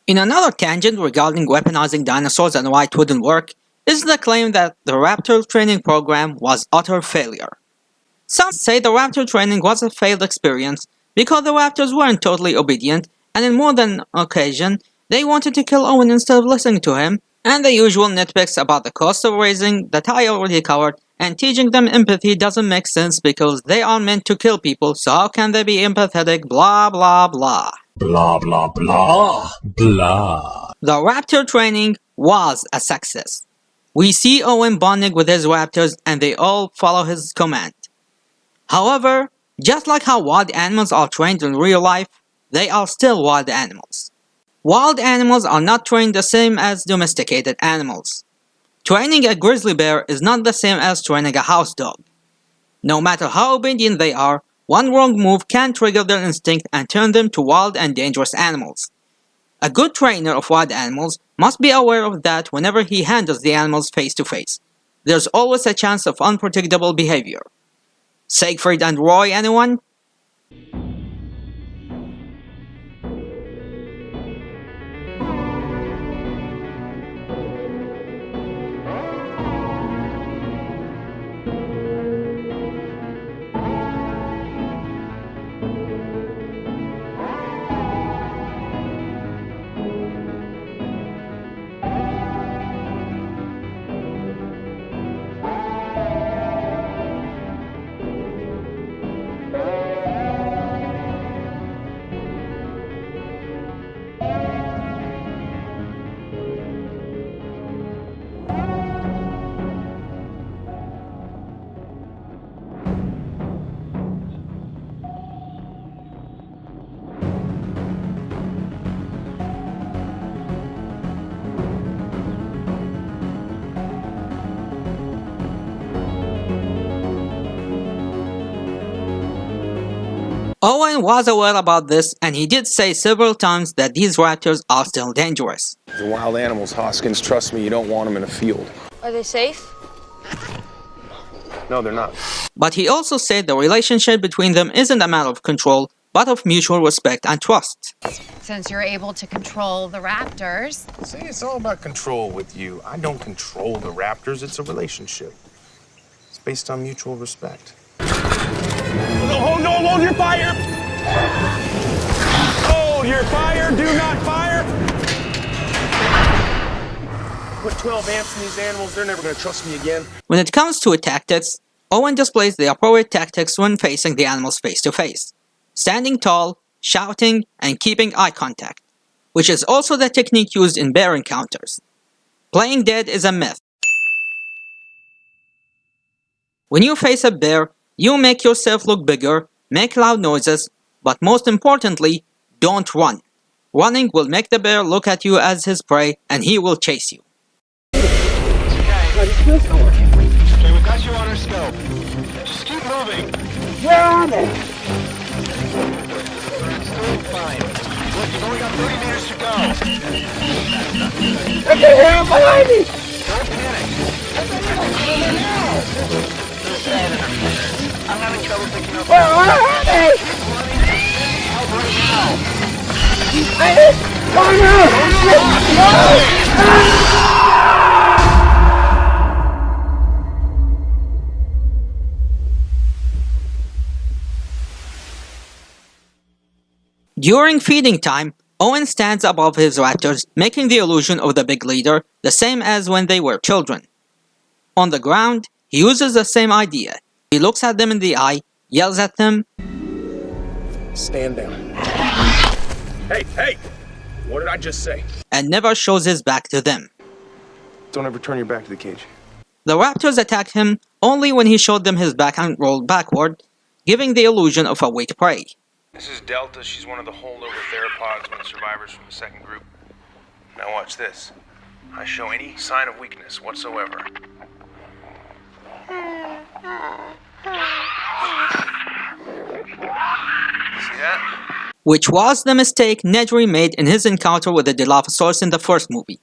In another tangent regarding weaponizing dinosaurs and why it wouldn't work, is the claim that the raptor training program was utter failure. Some say the raptor training was a failed experience because the raptors weren't totally obedient, and in more than an occasion, they wanted to kill Owen instead of listening to him, and the usual nitpicks about the cost of raising that I already covered, and teaching them empathy doesn't make sense because they are meant to kill people, so how can they be empathetic, blah blah blah. Blah blah blah blah. The raptor training was a success. We see Owen bonding with his raptors and they all follow his command. However, just like how wild animals are trained in real life, they are still wild animals. Wild animals are not trained the same as domesticated animals. Training a grizzly bear is not the same as training a house dog. No matter how obedient they are, one wrong move can trigger their instinct and turn them to wild and dangerous animals. A good trainer of wild animals must be aware of that whenever he handles the animals face to face. There's always a chance of unpredictable behavior. Siegfried and Roy, anyone? Owen was aware about this and he did say several times that these raptors are still dangerous. They're wild animals, Hoskins. Trust me, you don't want them in a field. Are they safe? No, they're not. But he also said the relationship between them isn't a matter of control, but of mutual respect and trust. Since you're able to control the raptors. See, it's all about control with you. I don't control the raptors. It's a relationship. It's based on mutual respect. No, hold your fire! Hold your fire! Do not fire! Put 12 amps in these animals, they're never going to trust me again. When it comes to tactics, Owen displays the appropriate tactics when facing the animals face to face. Standing tall, shouting, and keeping eye contact, which is also the technique used in bear encounters. Playing dead is a myth. When you face a bear, you make yourself look bigger, make loud noises, but most importantly, don't run. Running will make the bear look at you as his prey and he will chase you. Okay, we've got you on our scope. Just keep moving. Where are they? It's doing fine. Look, you've only got 30 meters to go. I can hear them behind me! Don't panic. I'm having trouble picking up. Where are they? Help right now. During feeding time, Owen stands above his raptors, making the illusion of the big leader, the same as when they were children. On the ground, he uses the same idea. He looks at them in the eye, yells at them, Stand down. Hey! What did I just say? and never shows his back to them. Don't ever turn your back to the cage. The raptors attacked him only when he showed them his back and rolled backward, giving the illusion of a weak prey. This is Delta. She's one of the holdover theropods, one of the survivors from the second group. Now watch this. I show any sign of weakness whatsoever. See that? Which was the mistake Nedry made in his encounter with the Dilophosaurus in the first movie.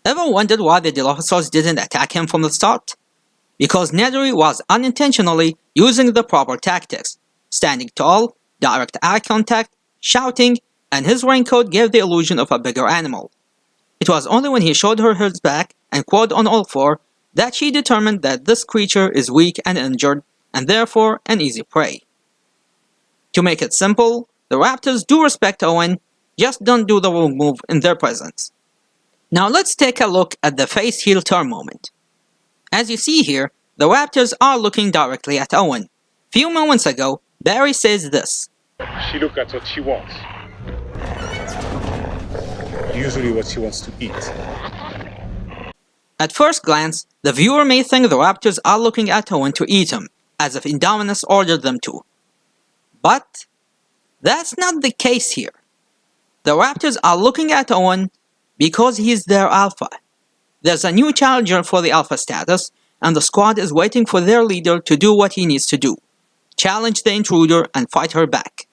Ever wondered why the Dilophosaurus didn't attack him from the start? Because Nedry was unintentionally using the proper tactics, standing tall, direct eye contact, shouting, and his raincoat gave the illusion of a bigger animal. It was only when he showed her his back and quad on all four that she determined that this creature is weak and injured, and therefore an easy prey. To make it simple, the raptors do respect Owen, just don't do the wrong move in their presence. Now let's take a look at the face heel turn moment. As you see here, the raptors are looking directly at Owen. Few moments ago, Barry says this. She look at what she wants. Usually what she wants to eat. At first glance, the viewer may think the raptors are looking at Owen to eat him, as if Indominus ordered them to. But that's not the case here. The raptors are looking at Owen because he's their alpha. There's a new challenger for the alpha status, and the squad is waiting for their leader to do what he needs to do. Challenge the intruder and fight her back.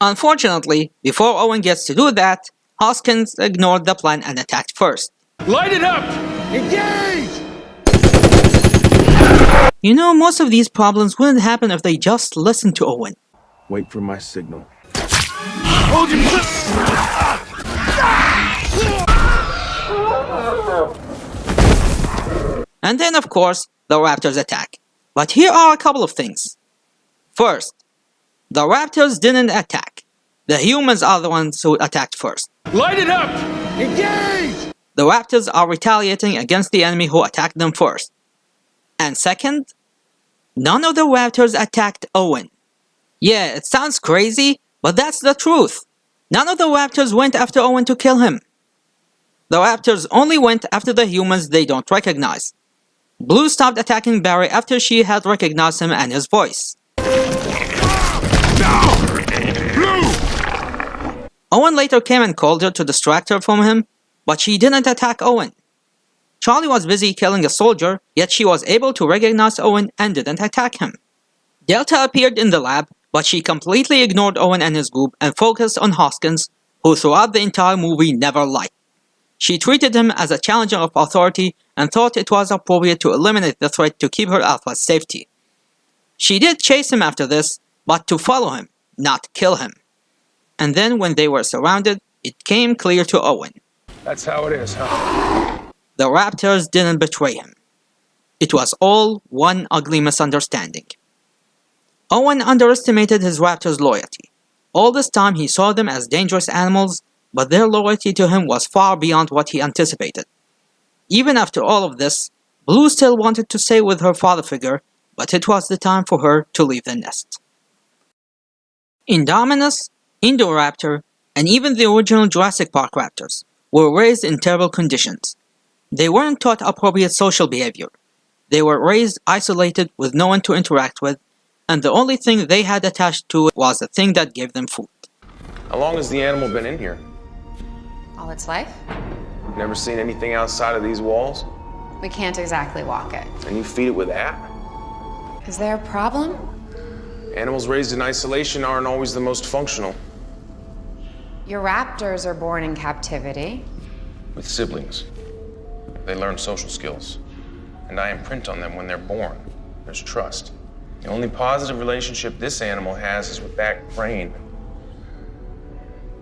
Unfortunately, before Owen gets to do that, Hoskins ignored the plan and attacked first. Light it up! Engage! You know, most of these problems wouldn't happen if they just listened to Owen. Wait for my signal. Hold your And then, of course, the raptors attack. But here are a couple of things. First, the raptors didn't attack. The humans are the ones who attacked first. Light it up! Engage! The raptors are retaliating against the enemy who attacked them first. And second, none of the raptors attacked Owen. Yeah, it sounds crazy, but that's the truth. None of the raptors went after Owen to kill him. The raptors only went after the humans they don't recognize. Blue stopped attacking Barry after she had recognized him and his voice. Owen later came and called her to distract her from him, but she didn't attack Owen. Charlie was busy killing a soldier, yet she was able to recognize Owen and didn't attack him. Delta appeared in the lab, but she completely ignored Owen and his group and focused on Hoskins, who throughout the entire movie never liked. She treated him as a challenger of authority and thought it was appropriate to eliminate the threat to keep her alpha's safety. She did chase him after this, but to follow him, not kill him. And then when they were surrounded, it came clear to Owen. That's how it is, huh? The raptors didn't betray him. It was all one ugly misunderstanding. Owen underestimated his raptors' loyalty. All this time he saw them as dangerous animals, but their loyalty to him was far beyond what he anticipated. Even after all of this, Blue still wanted to stay with her father figure, but it was the time for her to leave the nest. Indominus, Indoraptor, and even the original Jurassic Park raptors were raised in terrible conditions. They weren't taught appropriate social behavior. They were raised isolated with no one to interact with, and the only thing they had attached to was the thing that gave them food. How long has the animal been in here? All its life? Never seen anything outside of these walls? We can't exactly walk it. And you feed it with that? Is there a problem? Animals raised in isolation aren't always the most functional. Your raptors are born in captivity. With siblings, they learn social skills. And I imprint on them when they're born. There's trust. The only positive relationship this animal has is with that crane.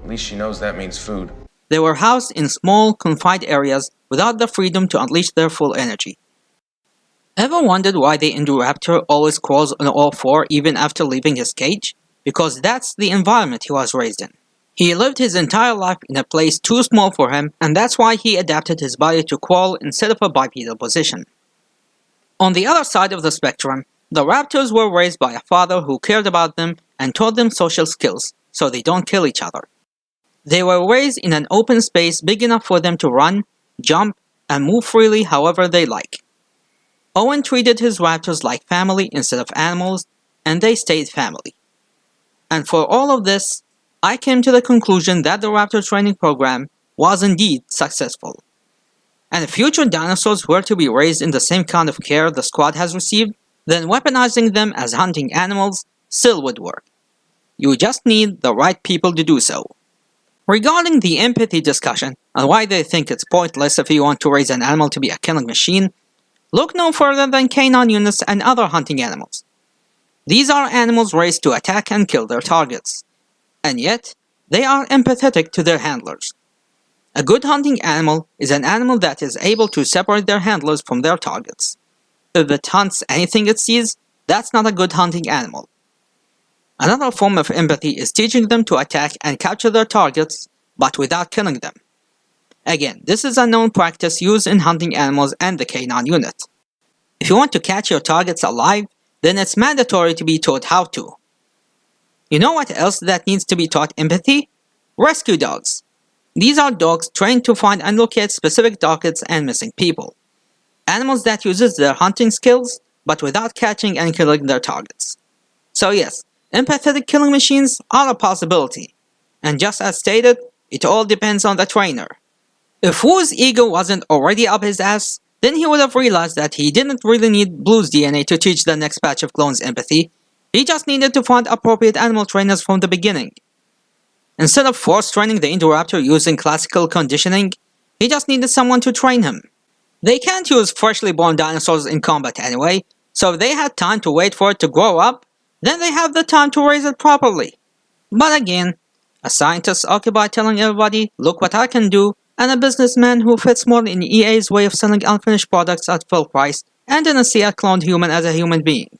At least she knows that means food. They were housed in small, confined areas without the freedom to unleash their full energy. Ever wondered why the Indoraptor always crawls on all four even after leaving his cage? Because that's the environment he was raised in. He lived his entire life in a place too small for him, and that's why he adapted his body to crawl instead of a bipedal position. On the other side of the spectrum, the raptors were raised by a father who cared about them and taught them social skills, so they don't kill each other. They were raised in an open space big enough for them to run, jump, and move freely however they like. Owen treated his raptors like family instead of animals, and they stayed family. And for all of this, I came to the conclusion that the raptor training program was indeed successful. And if future dinosaurs were to be raised in the same kind of care the squad has received, then weaponizing them as hunting animals still would work. You just need the right people to do so. Regarding the empathy discussion and why they think it's pointless if you want to raise an animal to be a killing machine, look no further than canine units and other hunting animals. These are animals raised to attack and kill their targets, and yet they are empathetic to their handlers. A good hunting animal is an animal that is able to separate their handlers from their targets. If it hunts anything it sees, that's not a good hunting animal. Another form of empathy is teaching them to attack and capture their targets, but without killing them. Again, this is a known practice used in hunting animals and the canine unit. If you want to catch your targets alive, then it's mandatory to be taught how to. You know what else that needs to be taught empathy? Rescue dogs. These are dogs trained to find and locate specific targets and missing people. Animals that uses their hunting skills, but without catching and killing their targets. So yes, empathetic killing machines are a possibility. And just as stated, it all depends on the trainer. If Wu's ego wasn't already up his ass, then he would have realized that he didn't really need Blue's DNA to teach the next batch of clones empathy. He just needed to find appropriate animal trainers from the beginning. Instead of force training the Indoraptor using classical conditioning, he just needed someone to train him. They can't use freshly born dinosaurs in combat anyway, so if they had time to wait for it to grow up, then they have the time to raise it properly. But again, a scientist occupied telling everybody, look what I can do, and a businessman who fits more in EA's way of selling unfinished products at full price and didn't see a cloned human as a human being.